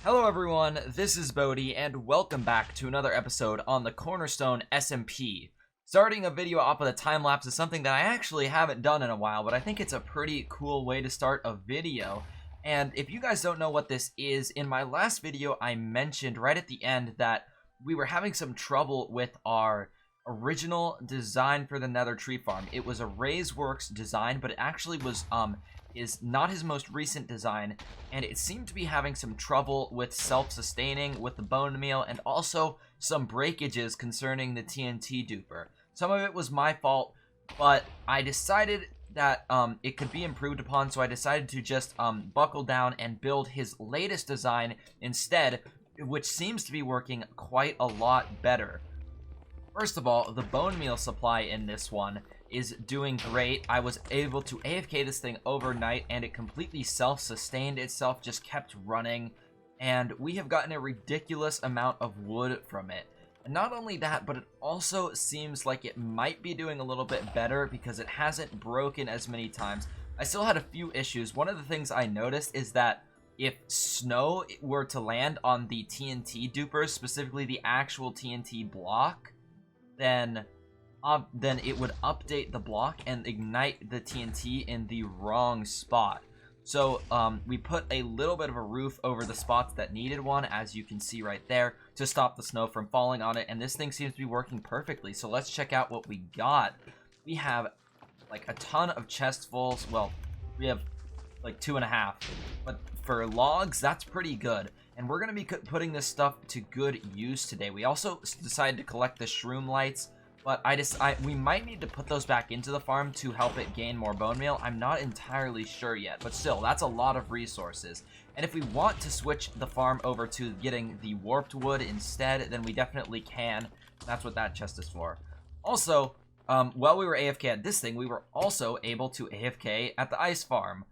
Hello everyone, this is Bodhi, and welcome back to another episode on the Cornerstone SMP. Starting a video off with a time-lapse is something that I actually haven't done in a while, but I think it's a pretty cool way to start a video. And if you guys don't know what this is, in my last video I mentioned right at the end that we were having some trouble with our original design for the Nether tree farm. It was a RaiseWorks design, but it actually was is not his most recent design, and it seemed to be having some trouble with self-sustaining with the bone meal, and also some breakages concerning the TNT duper. Some of it was my fault, but I decided that it could be improved upon, so I decided to just buckle down and build his latest design instead, which seems to be working quite a lot better. First of all, the bone meal supply in this one is doing great. I was able to AFK this thing overnight, and it completely self-sustained itself, just kept running, and we have gotten a ridiculous amount of wood from it. And not only that, but it also seems like it might be doing a little bit better because it hasn't broken as many times. I still had a few issues. One of the things I noticed is that if snow were to land on the TNT dupers, specifically the actual TNT block, then it would update the block and ignite the TNT in the wrong spot. So we put a little bit of a roof over the spots that needed one, as you can see right there, to stop the snow from falling on it, and this thing seems to be working perfectly. So let's check out what we got. We have like a ton of chests-fulls. Well, we have like 2.5, but for logs, that's pretty good. And we're going to be putting this stuff to good use today. We also decided to collect the shroom lights, but we might need to put those back into the farm to help it gain more bone meal. I'm not entirely sure yet, but still, that's a lot of resources. And if we want to switch the farm over to getting the warped wood instead, then we definitely can. That's what that chest is for. Also, while we were AFK at this thing, we were also able to AFK at the ice farm.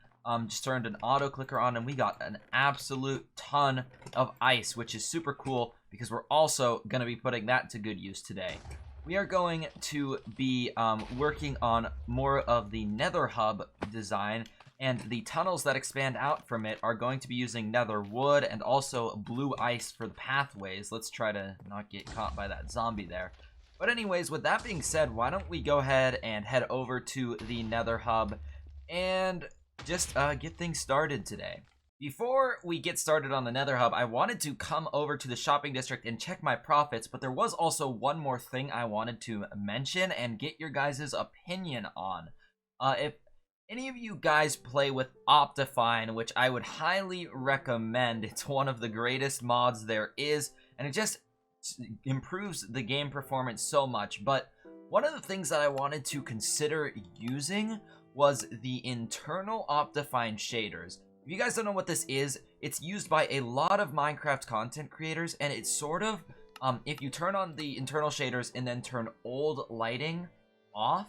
Just turned an auto clicker on, and we got an absolute ton of ice, which is super cool because we're also going to be putting that to good use today. We are going to be working on more of the nether hub design, and the tunnels that expand out from it are going to be using nether wood and also blue ice for the pathways. Let's try to not get caught by that zombie there. But anyways, with that being said, why don't we go ahead and head over to the nether hub and just get things started today. Before we get started on the nether hub, I wanted to come over to the shopping district and check my profits, but there was also one more thing I wanted to mention and get your guys' opinion on. If any of you guys play with Optifine, which I would highly recommend, it's one of the greatest mods there is, and it just improves the game performance so much. But one of the things that I wanted to consider using was the internal Optifine shaders. If you guys don't know what this is, it's used by a lot of Minecraft content creators, and it's sort of, if you turn on the internal shaders and then turn old lighting off,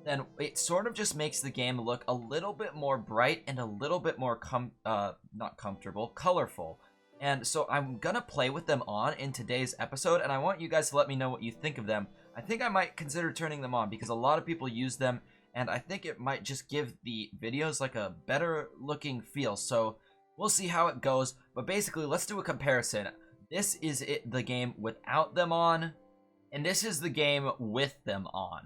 then it sort of just makes the game look a little bit more bright and a little bit more, not comfortable, colorful. And so I'm gonna play with them on in today's episode, and I want you guys to let me know what you think of them. I think I might consider turning them on because a lot of people use them, and I think it might just give the videos like a better looking feel. So we'll see how it goes. But basically, let's do a comparison. This is the game without them on, and this is the game with them on.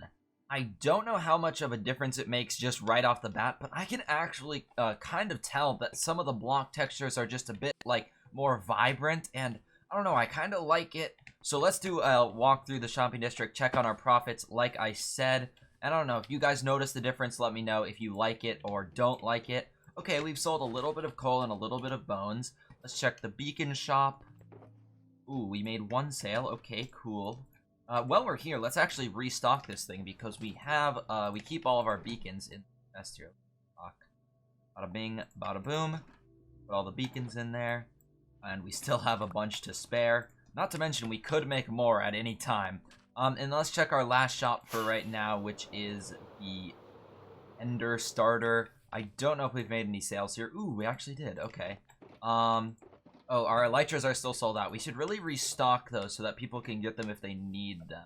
I don't know how much of a difference it makes just right off the bat, but I can actually kind of tell that some of the block textures are just a bit like more vibrant, and I don't know, I kind of like it. So let's do a walk through the shopping district, check on our profits like I said. I don't know, if you guys notice the difference, let me know if you like it or don't like it. Okay, we've sold a little bit of coal and a little bit of bones. Let's check the beacon shop. Ooh, we made one sale. Okay, cool. While we're here, let's actually restock this thing because we have, we keep all of our beacons in the chest here. Bada bing, bada boom. Put all the beacons in there. And we still have a bunch to spare. Not to mention, we could make more at any time. And let's check our last shop for right now, which is the Ender Starter. I don't know if we've made any sales here. Ooh, we actually did. Okay. Oh, our elytras are still sold out. We should really restock those so that people can get them if they need them.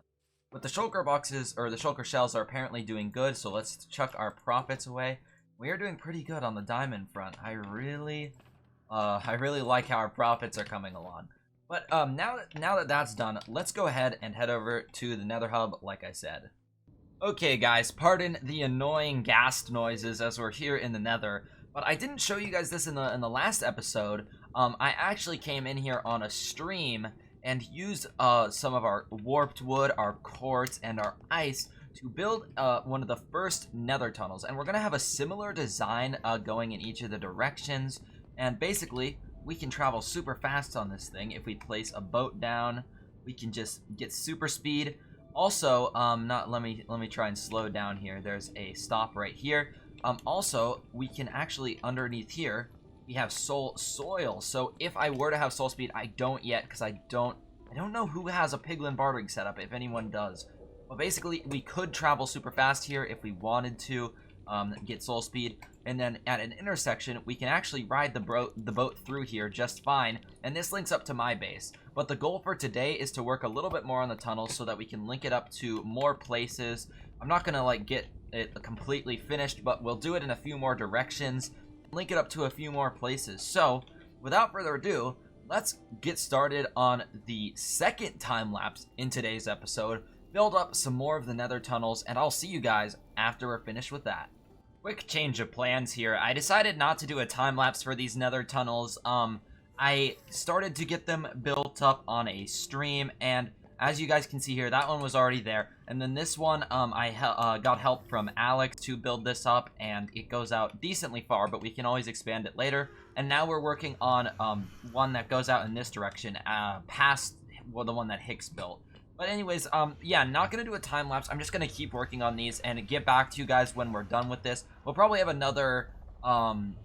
But the shulker boxes, or the shulker shells, are apparently doing good, so let's chuck our profits away. We are doing pretty good on the diamond front. I really I really like how our profits are coming along. But now that that's done, let's go ahead and head over to the Nether Hub, like I said. Okay, guys, pardon the annoying ghast noises as we're here in the Nether, but I didn't show you guys this in the last episode. I actually came in here on a stream and used some of our warped wood, our quartz, and our ice to build one of the first Nether tunnels, and we're gonna have a similar design going in each of the directions. And basically, we can travel super fast on this thing. If we place a boat down, we can just get super speed. Also, let me try and slow down here. There's a stop right here. Also, we can actually, underneath here, we have soil. So if I were to have soul speed, I don't yet, because I don't know who has a piglin bartering setup, if anyone does. But basically, we could travel super fast here if we wanted to get soul speed. And then at an intersection, we can actually ride the boat through here just fine. And this links up to my base. But the goal for today is to work a little bit more on the tunnel so that we can link it up to more places. I'm not going to like get it completely finished, but we'll do it in a few more directions. Link it up to a few more places. So, without further ado, let's get started on the second time lapse in today's episode. Build up some more of the Nether tunnels, and I'll see you guys after we're finished with that. Quick change of plans here. I decided not to do a time lapse for these Nether tunnels. I started to get them built up on a stream, and as you guys can see here, that one was already there. And then this one, I got help from Alex to build this up, and it goes out decently far, but we can always expand it later. And now we're working on one that goes out in this direction, past the one that Hicks built. But anyways, yeah, not gonna do a time lapse. I'm just gonna keep working on these and get back to you guys when we're done with this. We'll probably have another time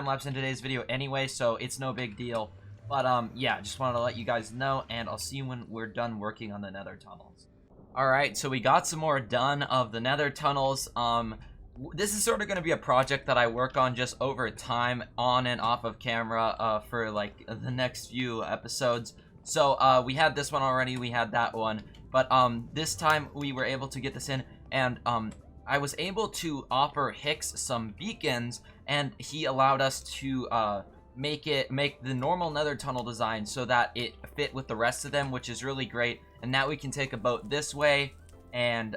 lapse in today's video anyway, so it's no big deal. But yeah, just wanted to let you guys know, and I'll see you when we're done working on the Nether tunnels. Alright, so we got some more done of the Nether tunnels. This is sort of going to be a project that I work on just over time, on and off of camera, for like the next few episodes. So we had this one already, we had that one, but this time we were able to get this in, and I was able to offer Hicks some beacons, and he allowed us to make the normal Nether tunnel design so that it fit with the rest of them, which is really great. And now we can take a boat this way, and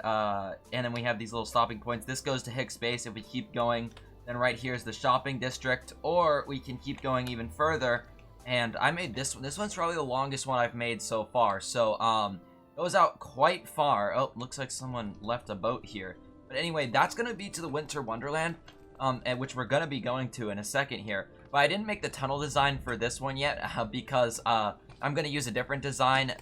then we have these little stopping points. This goes to Hicks base if we keep going. Then right here is the shopping district, or we can keep going even further. And I made this one. This one's probably the longest one I've made so far. So, it goes out quite far. Oh, looks like someone left a boat here. But anyway, that's going to be to the Winter Wonderland, which we're going to be going to in a second here. But I didn't make the tunnel design for this one yet, because I'm going to use a different design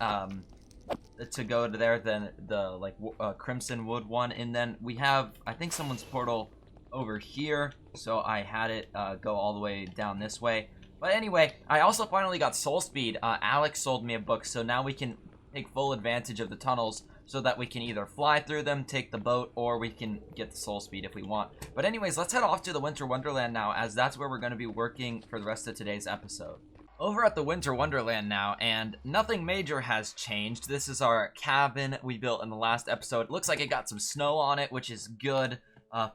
to go to there than the, Crimson Wood one. And then we have, I think, someone's portal over here. So I had it go all the way down this way. But anyway, I also finally got soul speed. Alex sold me a book, so now we can take full advantage of the tunnels so that we can either fly through them, take the boat, or we can get the soul speed if we want. But anyways, let's head off to the Winter Wonderland now, as that's where we're going to be working for the rest of today's episode. Over at the Winter Wonderland now, and nothing major has changed. This is our cabin we built in the last episode. It looks like it got some snow on it, which is good.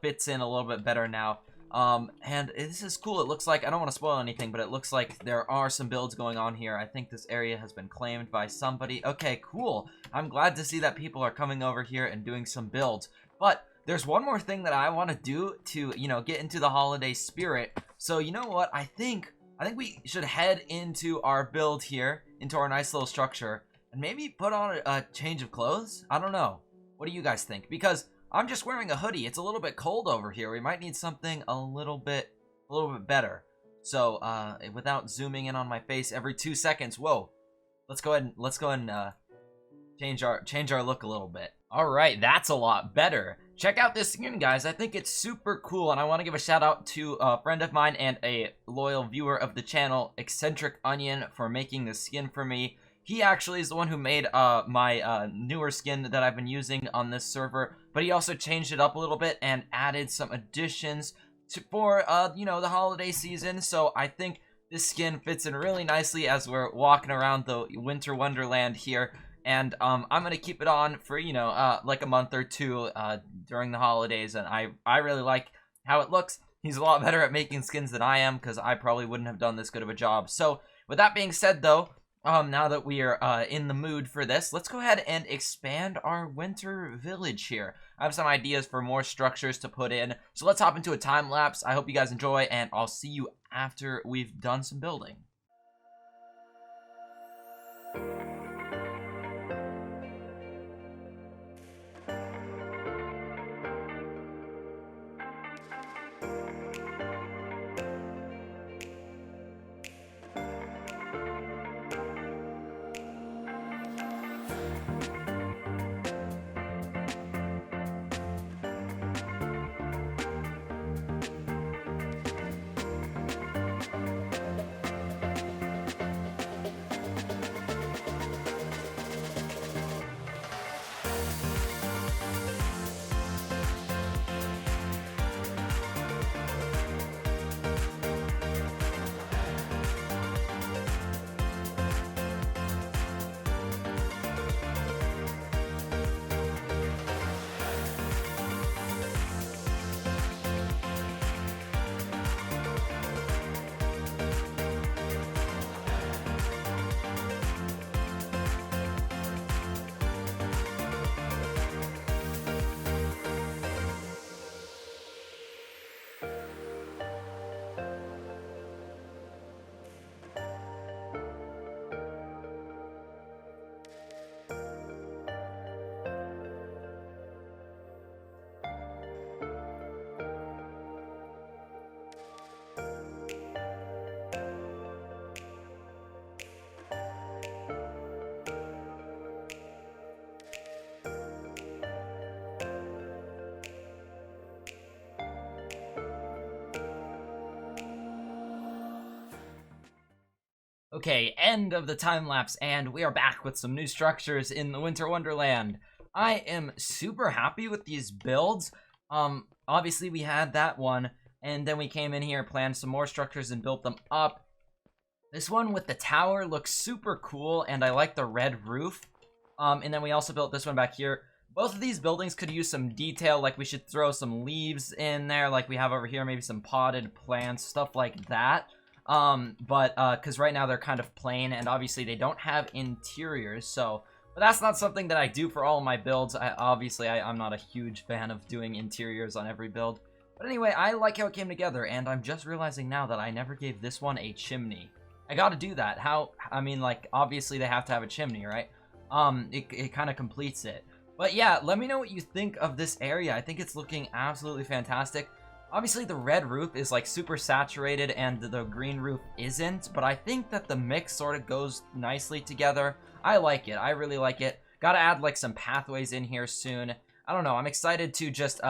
Fits in a little bit better now. And this is cool. It looks like, I don't want to spoil anything, but it looks like there are some builds going on here. I think this area has been claimed by somebody. Okay, cool. I'm glad to see that people are coming over here and doing some builds. But there's one more thing that I want to do to, get into the holiday spirit. So, you know what? I think we should head into our build here, into our nice little structure, and maybe put on a change of clothes? I don't know. What do you guys think? Because I'm just wearing a hoodie. It's a little bit cold over here. We might need something a little bit better. So, without zooming in on my face every 2 seconds, whoa. Let's go ahead and change our look a little bit. All right, that's a lot better. Check out this skin, guys. I think it's super cool, and I want to give a shout out to a friend of mine and a loyal viewer of the channel, Eccentric Onion, for making this skin for me. He actually is the one who made my newer skin that I've been using on this server, but he also changed it up a little bit and added some additions for the holiday season. So I think this skin fits in really nicely as we're walking around the Winter Wonderland here. And I'm gonna keep it on for like a month or two during the holidays, and I really like how it looks. He's a lot better at making skins than I am, because I probably wouldn't have done this good of a job. So, with that being said, though, now that we are in the mood for this, let's go ahead and expand our winter village here. I have some ideas for more structures to put in, so let's hop into a time lapse. I hope you guys enjoy, and I'll see you after we've done some building. Okay, end of the time lapse, and we are back with some new structures in the Winter Wonderland. I am super happy with these builds. Obviously we had that one, and then we came in here, planned some more structures, and built them up. This one with the tower looks super cool, and I like the red roof. And then we also built this one back here. Both of these buildings could use some detail, like we should throw some leaves in there, like we have over here, maybe some potted plants, stuff like that. Because right now they're kind of plain, and obviously they don't have interiors, so, but that's not something that I do for all of my builds. I'm not a huge fan of doing interiors on every build, but anyway, I like how it came together, and I'm just realizing now that I never gave this one a chimney. I gotta do that. Like, obviously they have to have a chimney, right? It kind of completes it. But yeah, let me know what you think of this area. I think it's looking absolutely fantastic. Obviously, the red roof is like super saturated and the green roof isn't, but I think that the mix sort of goes nicely together. I like it. I really like it. Gotta add like some pathways in here soon. I don't know. I'm excited to just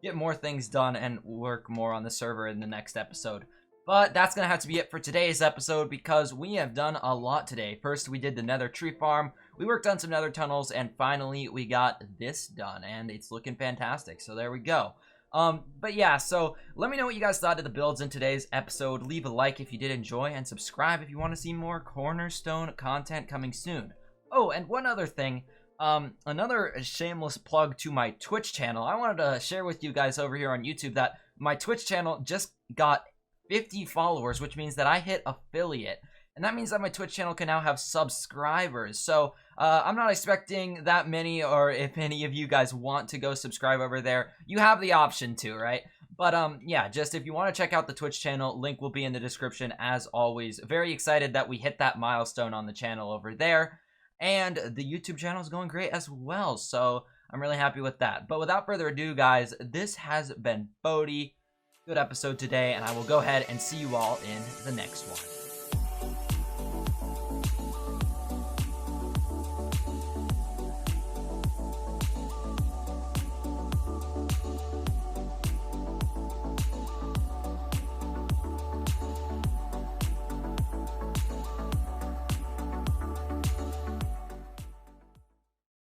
get more things done and work more on the server in the next episode. But that's gonna have to be it for today's episode, because we have done a lot today. First, we did the nether tree farm. We worked on some nether tunnels, and finally, we got this done, and it's looking fantastic. So there we go. But yeah, so let me know what you guys thought of the builds in today's episode. Leave a like if you did enjoy, and subscribe if you want to see more Cornerstone content coming soon. Oh, and one other thing, another shameless plug to my Twitch channel. I wanted to share with you guys over here on YouTube that my Twitch channel just got 50 followers, which means that I hit affiliate. And that means that my Twitch channel can now have subscribers. So I'm not expecting that many, or if any of you guys want to go subscribe over there, you have the option to, right? But yeah, just if you want to check out the Twitch channel, link will be in the description as always. Very excited that we hit that milestone on the channel over there. And the YouTube channel is going great as well, so I'm really happy with that. But without further ado, guys, this has been Bodhi. Good episode today, and I will go ahead and see you all in the next one.